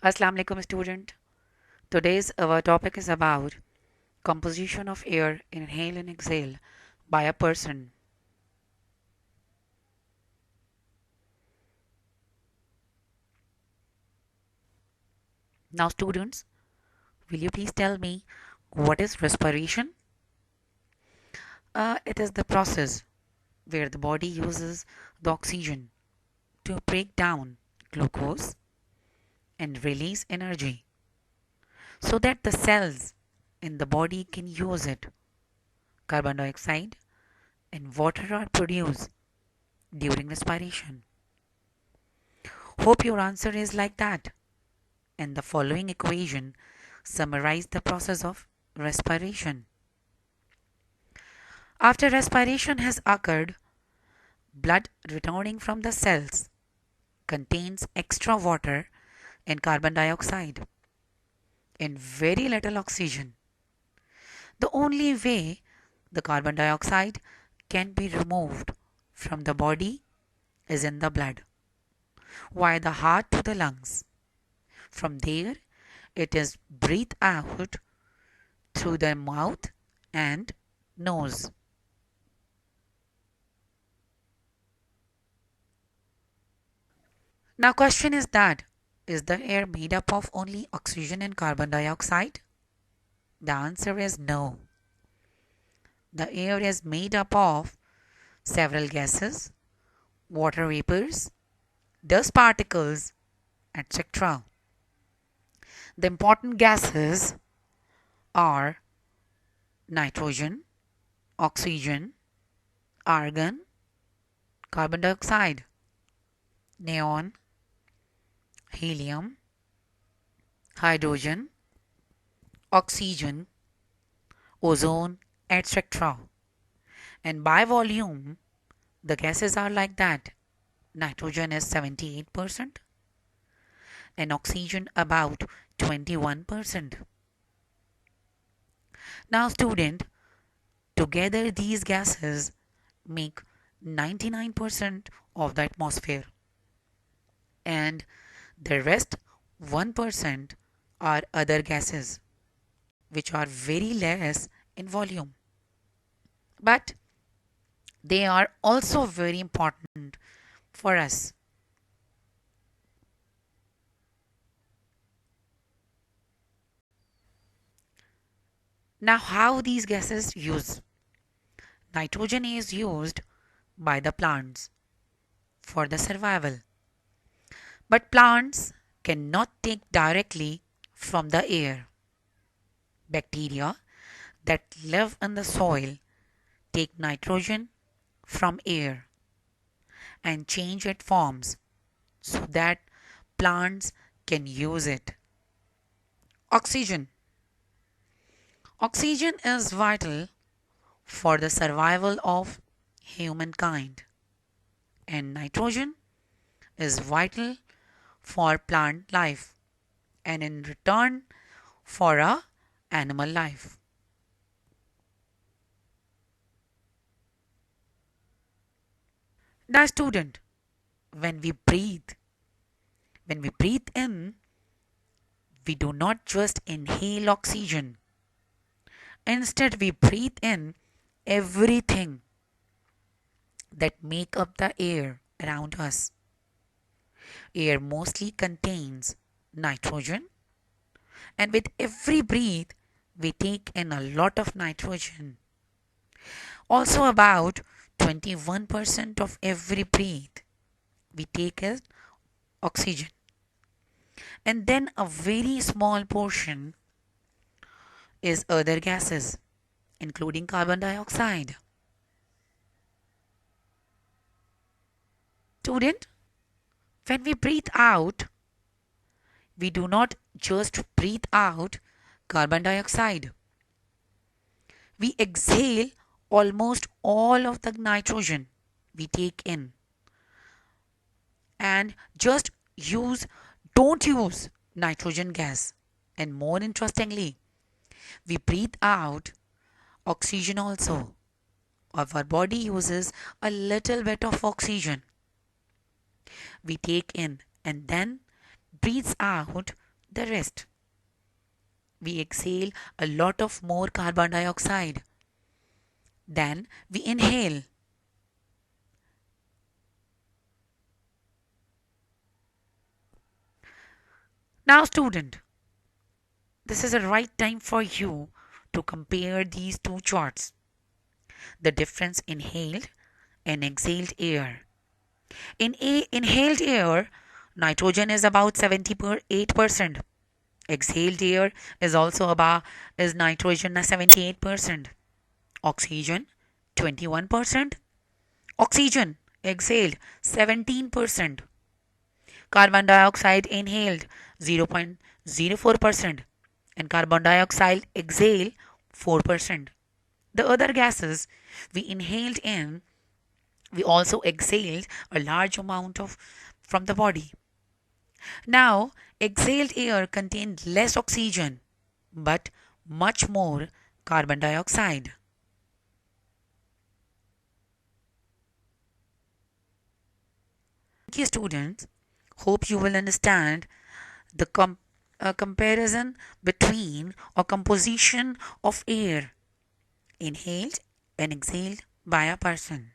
Assalamu alaikum student. Today's our topic is about composition of air inhale and exhale by a person. Now students, will you please tell me what is respiration? It is the process where the body uses the oxygen to break down glucose and release energy so that the cells in the body can use it. Carbon dioxide and water are produced during respiration. Hope your answer is like that. And the following equation summarize the process of respiration. After respiration has occurred, blood returning from the cells contains extra water and carbon dioxide and very little oxygen. The only way the carbon dioxide can be removed from the body is in the blood, via the heart to the lungs. From there, it is breathed out through the mouth and nose. Now question is the air made up of only oxygen and carbon dioxide? The answer is no. The air is made up of several gases, water vapors, dust particles, etc. The important gases are nitrogen, oxygen, argon, carbon dioxide, neon, helium, hydrogen, oxygen, ozone, etc. And by volume, the gases are like that. Nitrogen is 78% and oxygen about 21%. Now student, together these gases make 99% of the atmosphere and the rest 1% are other gases which are very less in volume. But they are also very important for us. Now how these gases use? Nitrogen is used by the plants for the survival. But plants cannot take directly from the air. Bacteria that live in the soil take nitrogen from air and change its forms so that plants can use it. Oxygen. Oxygen is vital for the survival of humankind, and nitrogen is vital for plant life and in return for a animal life. Now student, when we breathe, when we breathe in, we do not just inhale oxygen. Instead, we breathe in everything that make up the air around us. Air mostly contains nitrogen, and with every breath, we take in a lot of nitrogen. Also, about 21% of every breath we take is oxygen, and then a very small portion is other gases, including carbon dioxide. Student, when we breathe out, we do not just breathe out carbon dioxide. We exhale almost all of the nitrogen we take in and just don't use nitrogen gas. And more interestingly, we breathe out oxygen also. Our body uses a little bit of oxygen we take in and then breathes out the rest. We exhale a lot of more carbon dioxide than we inhale. Now, student, this is the right time for you to compare these two charts. The difference inhaled and exhaled air. In inhaled air, nitrogen is about 78%. Exhaled air is also about is nitrogen 78%. Oxygen 21%. Oxygen exhaled 17%. Carbon dioxide inhaled 0.04% and carbon dioxide exhaled 4%. The other gases we inhaled in, we also exhaled a large amount of from the body. Now, exhaled air contained less oxygen but much more carbon dioxide. Thank you, students. Hope you will understand the comparison between or composition of air inhaled and exhaled by a person.